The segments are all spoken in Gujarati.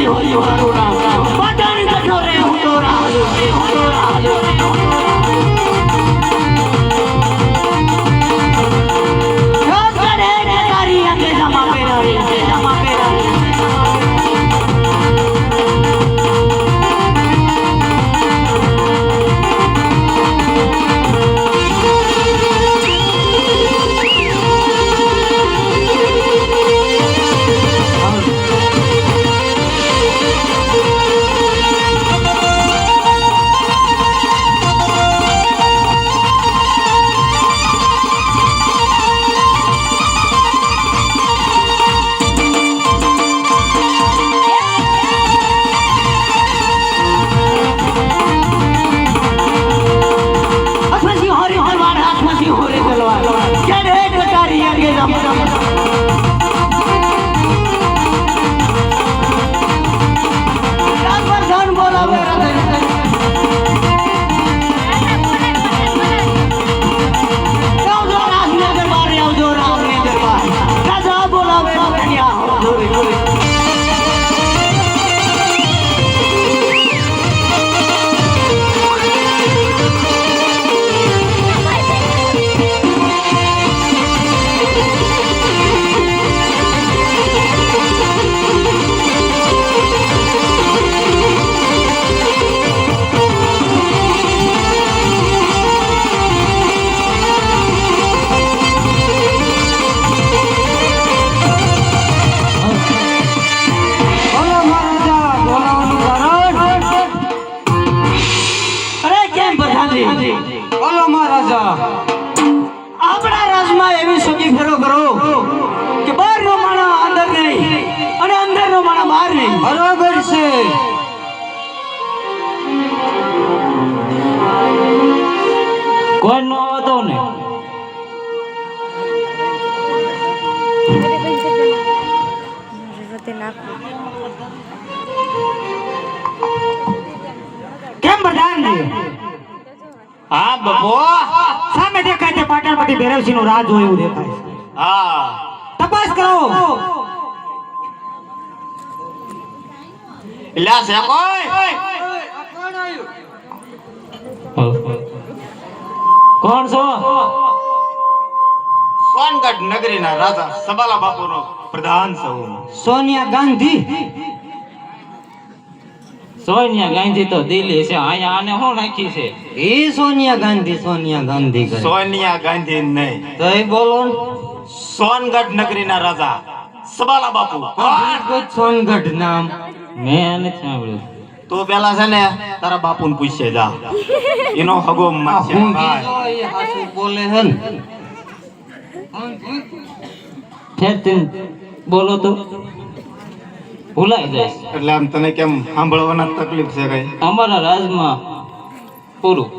હજી હજી મારું નામ પાટણ કઠો રે હું તો રાહ્યો રે હું તો રાહ્યો રે કરે રે તારી અંગે જમા પેરારી જમા પેરારી બોલો મહારાજા આપણા રાજમાં એવી સગી ફેરો કરો કે બહારનો માણા અંદર નહીં અને અંદરનો માણા બહાર નહીં. બરોબર છે. કોઈ નો હતો ને કેમ પ્રધાનજી? હા બપો સામે દેખાય છે પાટણપતિ ભૈરવસિંહ નું રાજ હોય એવું દેખાય છે. હા તપાસ કરો. લ્યા છે કોઈ કોણ છો? સોનગઢ નગરીના રાજા સબાલા બાપુનો પ્રધાન છું. સોનિયા ગાંધી. સોનિયા ગાંધી તો દિલ્હી છે. અહીંયા આને શું રાખી છે? એ સોનિયા ગાંધી કરે. સોનિયા ગાંધી નહીં, તો એ બોલો ને. સોનગઢ નગરીના રાજા સબાલા બાપુ. કોઈ સોનગઢ નામ મેં નથી સાંભળ્યું. તું પેલા છે ને તારા બાપુને પૂછે જા, એનો હગો માં છે. હું કીધો એ હાસુ બોલે હે ને. ફેરથી બોલો તો ભૂલાઈ જાય. એટલે આમ તને કેમ સાંભળવાના તકલીફ છે કઈ? અમારા રાજમાં પૂરું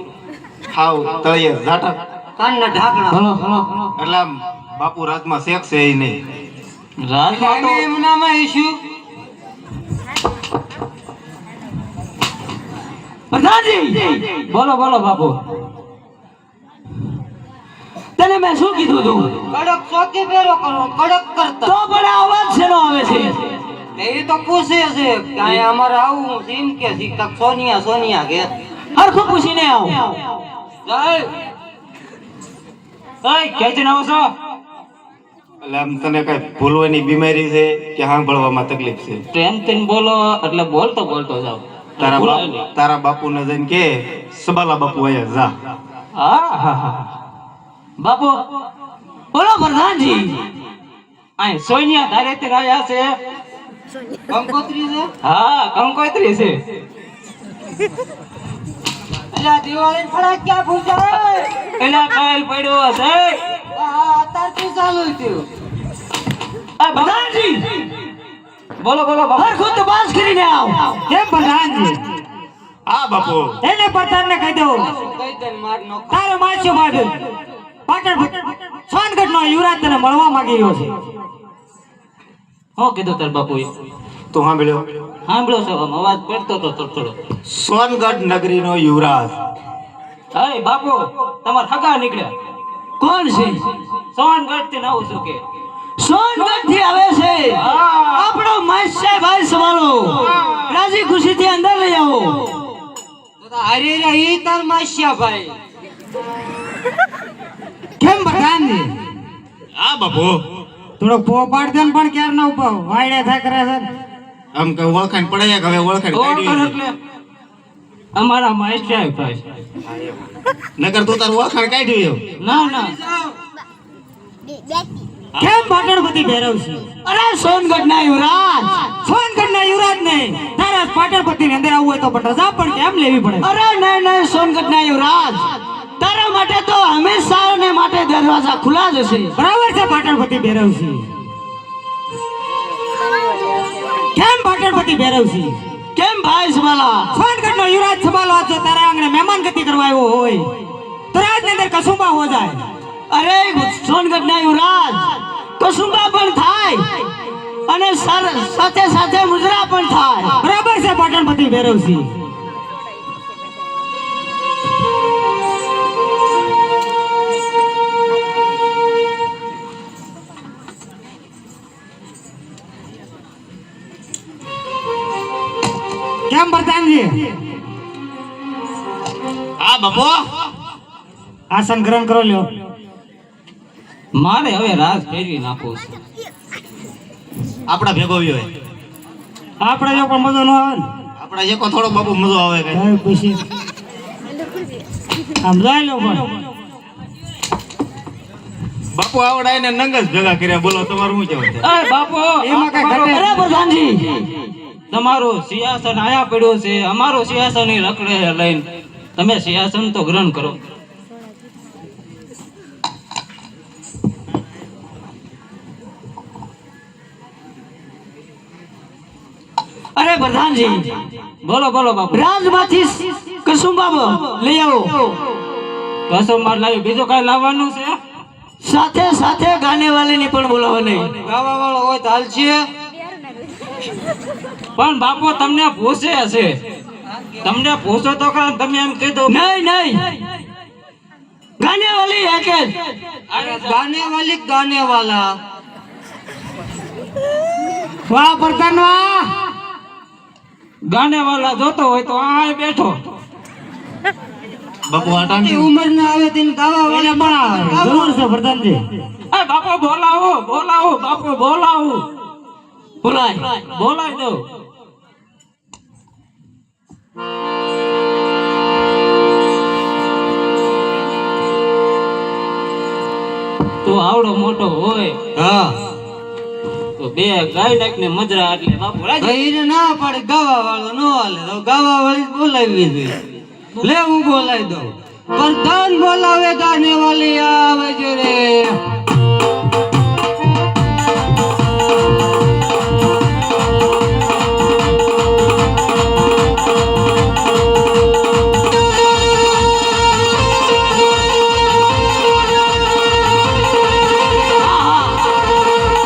હાવ તળિયે ઝાટક. કાનના ઢાંકણા. હલો હલો એટલે આમ બાપુ રાજમાં શેક છે એ નહીં. રાજમાં તો એમ નામાં ઈશ્યુ. પ્રધાનજી બોલો બોલો બાપુ. તને મેં શું કીધું તું? કડક ચોકી પેરો કરો, કડક કરતા. તો પણ આ અવાજ શેનો આવે છે? એ તો પૂછે છે કે અહીંયા અમારે આવું છે એમ કે છે કે સોનિયા કે હરખું પૂછીને આવ. જાય. ઓય ક્યાંથી આવો છો? એટલે આમ તને કઈ ભૂલવાની બીમારી છે કે સાંભળવામાં તકલીફ છે? પ્રેમથી બોલો એટલે બોલતો બોલતો જાવ. તારા બાપુને જઈને કે સબાલા બાપુ અહીંયા જા. હા હા હા બાપુ બોલો પ્રધાનજી. આ સોનિયા તારે તે આયા છે. કંકોત્રી છે. હા કંકોત્રી છે. અલ્યા દિવાળી ફટાક્યા ફૂટા. એલા કાલ પડ્યો હશે. અત્યારથી ચાલુ થયું. આ પ્રધાનજી બોલો બોલો બાપુ. હરખું તપાસ કરીને આવ. કેમ પ્રધાનજી? હા બાપુ. એને પ્રધાનને કહી દો કઈ દે માર નો. તારો માસ્યો ભાઈ પાટણ સોનગઢનો યુવરાજ તને મળવા માંગી રહ્યો છે. શું કીધું તાર બાપુએ? તું સાંભળ્યો? સાંભળ્યો છો? આમ અવાજ પડતો તો થોડો. સોનગઢ નગરીનો યુવરાજ. અય બાપુ તમાર હગા નીકળ્યા. કોણ છે? સોનગઢ થી આવું છું કે સોનગઢ થી આવે છે આપણો માસ્ટર ભાઈ સવાલો રાજી ખુશી થી અંદર લઈ આવો. તો અરે રે ઈ તાર માસ્યા ભાઈ કેમ પ્રધાનજી હા બાપુ થોડો પોપાડ દે ને પણ ક્યાર ના ઉભા વાયડે થાય કરે છે આમ કે ઓળખાણ પડે છે કે હવે ઓળખાણ કાઢી ઓળખાણ એટલે અમારા માસ્ટર ભાઈ. નકર તું તારું ઓળખાણ કાઢ્યું ના ના કેમ પાટણપતિ ભેરવ છે અરે સોનગઢ ના યુવરાજ. સોનગઢ ના યુવરાજ ને તારા પાટણપતિ ની અંદર આવવું હોય તો પણ રજા પણ કેમ લેવી પડે અરે નહીં નહીં સોનગઢ ના યુવરાજ તારા માટે તો હંમેશા ને માટે દરવાજા ખુલ્લા જ હશે. બરાબર છે પાટણપતિ ભેરવ છે કેમ પાટણપતિ ભેરવ છે કેમ ભાઈ સવાલા સોનગઢ નો યુવરાજ સભાલો હતો તારા આંગણે મહેમાન ગતિ કરવા આવ્યો હોય તો રાજ ની અંદર કસુંબા હો જાય અરે સોનગઢ ના યુવરાજ કસુંબા પણ થાય અને સાથે સાથે મુજરા પણ થાય. બરાબર છે પાટણપતિ ભેરવ છે કેમ પ્રધાનજી હા બાપુ આસન ગ્રહણ કરો લ્યો મારે હવે રાજ ફેરવી નાખવું છે. આપડા ભેગો હોય આપણે જો પણ મજો ન આવે ને આપડા જેકો થોડો બાપુ મજો આવે કે હવે પછી આમ જાય લો પણ બાપુ આવડા એને નંગસ ભેગા કર્યા બોલો તમારું શું કહેવું છે? એ બાપુ એમાં કાંઈ ઘટે અરે પ્રધાનજી તમારું સિંહાસન આયા પડ્યું છે અમારું સિંહાસન ઈ રખડે લઈને તમે સિંહાસન તો ગ્રહણ કરો. અરે પ્રધાનજી બોલો બોલો બાપુ રાજમાંથી કસુંબા લઈ આવો. કસુંબા લાવી બીજું કઈ લાવવાનું છે સાથે સાથે ગાનેવાલી ની પણ બોલાવવાની. ગાવા વાળો હોય તો હાલશે પણ બાપુ તમને પૂછે હશે તમને પૂછો તો ખરા તમે એમ કહી દો નહીં નહીં ગાનેવાલી એક જ. ગાને વાલા વાહ પ્રધાન વાહ ગાનેવાલા જોતો હોય તો આ બેઠો. બાપુ આટાની ઉંમર ના આવે તેને ગાવા વાળા પણ જરૂર છે પ્રધાનજી એ બાપુ બોલાવો બોલાવો બાપુ બોલાવો બોલાય દો. તો આવડો મોટો હોય હા તો બે ગાય નાખ ને મજરા એટલે બાપુ રાજી. ભાઈ ના પડે ગાવા વાળો નો હાલે તો ગાવા વાળી બોલાવી જોઈએ લે હું બોલાવી દઉં પ્રધાન બોલાવે ગાને વાલી આવે છે રે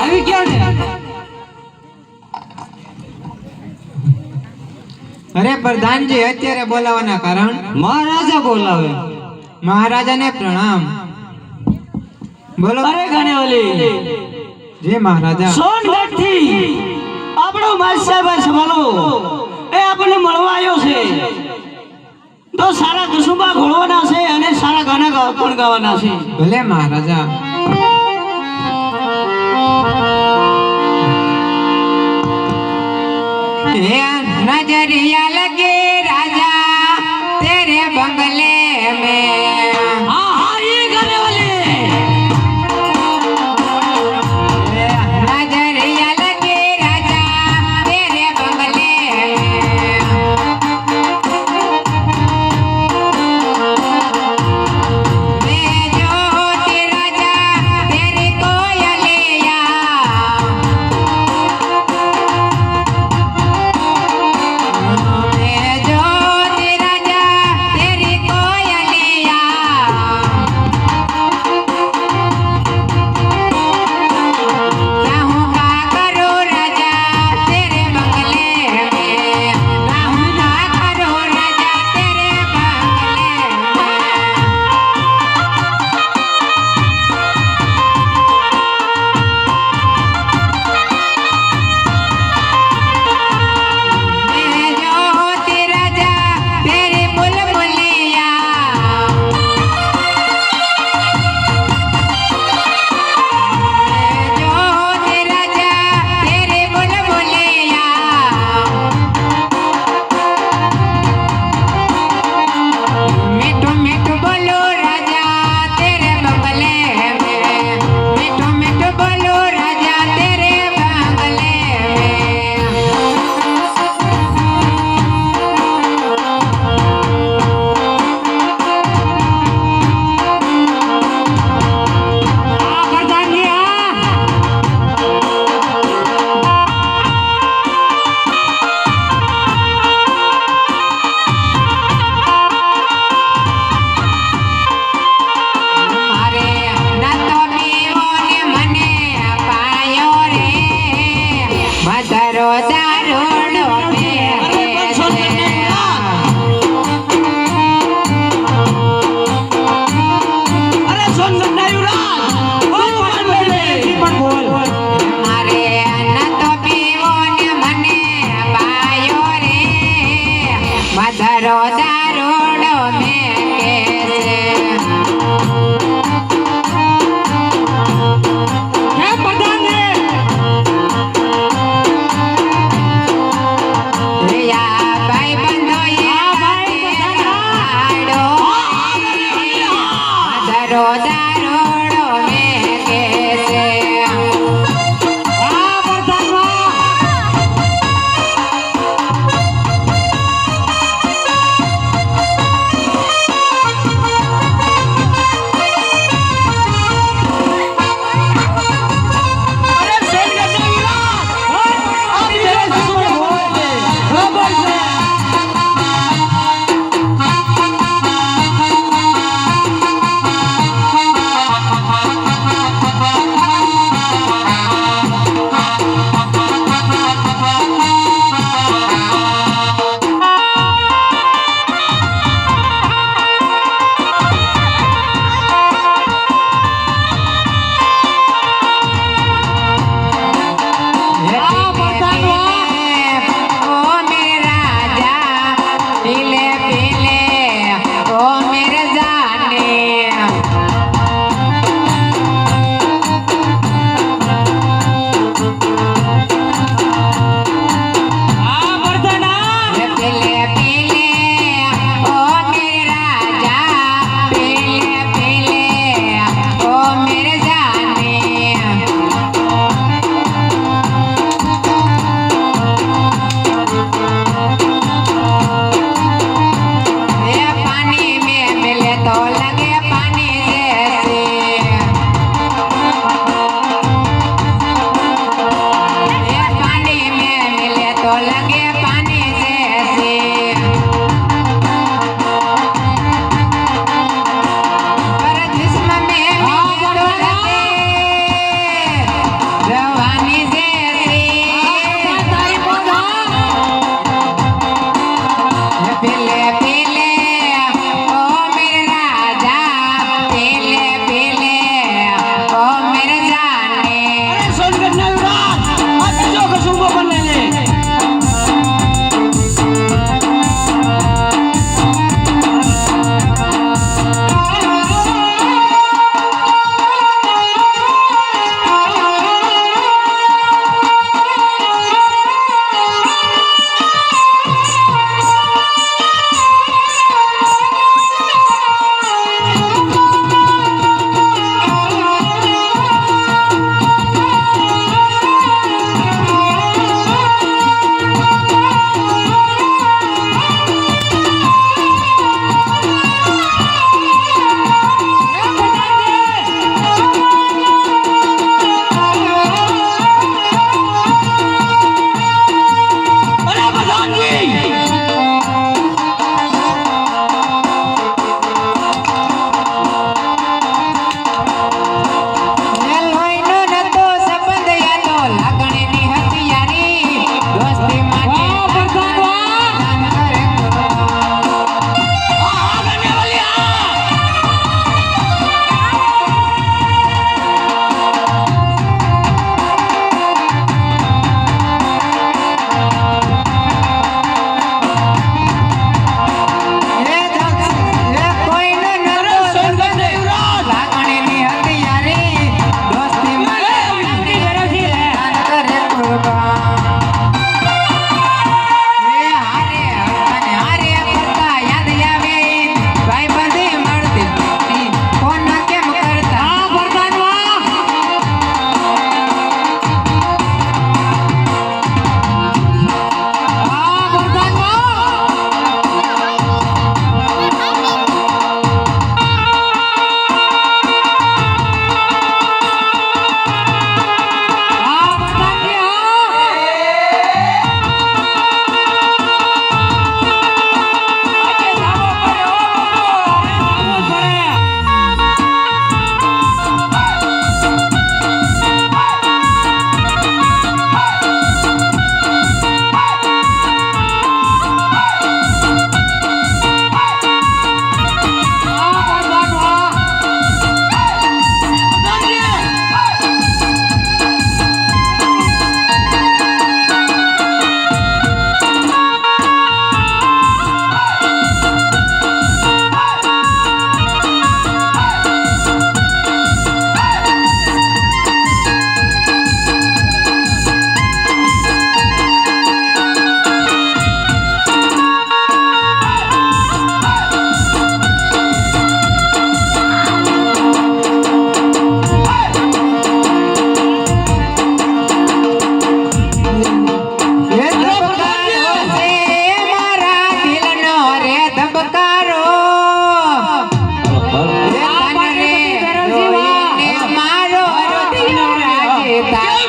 આવી ગયા ને અરે પ્રધાનજી અત્યારે બોલાવાના કારણ મહારાજા બોલાવે મહારાજાને પ્રણામ બોલો અરે ગાનેવાલી જય મહારાજા સોનગઢ થી આપણો માસ્ટર સંભાળો એ આપણને મળવા આવ્યો છે તો સારા કસુંબા ઘોળવાના છે અને સારા ગાના પણ ગાવાના છે. ભલે મહારાજા नजरिया लगे राजा तेरे बंगले में હા હા એ ગાનેવાલી नजरिया लगे राजा तेरे बंगले में जो राजा तेरी कोयलिया मैं અધરો દારૂડો મેકે છે હે પ્રધાનને રિયા ભાઈ બંધો અધરો દારૂડો મેકે છે આ પ્રધાનમાં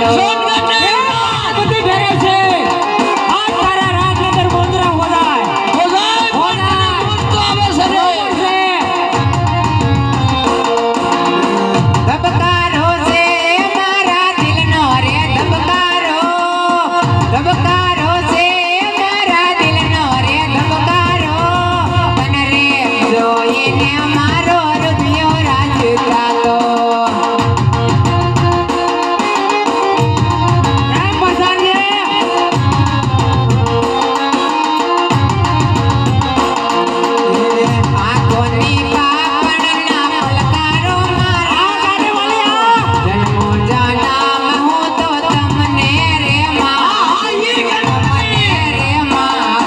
બધી ભેરે છે આ તારા રાજનગર મોજરા હોદાય ધબકારો છે મારા દિલનો રે ધબકારો ધબકારો છે મારા દિલનો રે ધબકારો તને રે જોઈને મારો હૃદય રાજકાતો આંખોની પાપણના પલકારો મારા જન્મો જન્મ હું તો તમને રે માં રે માં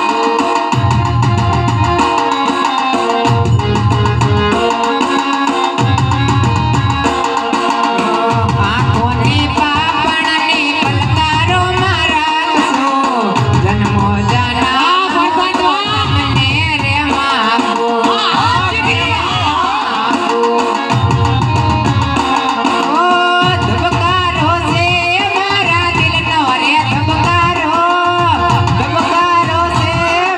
આંખોની પાપણની પલકારો મારા જન્મો જન્મ તમને રે માં ધબકારો છે મારા દિલનો રે ધબકારો ધબકારો છે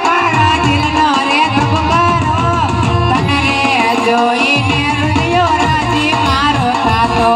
મારા દિલનો રે ધબકારો તને રે જોઈને હૃદય રાજી મારો થાતો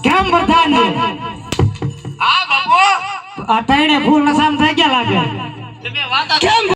કેમ પ્રધાનજી હા બાપુ આ ત્રણે ફૂલ નશામાં થઈ ગયા લાગે તમે વાત કેમ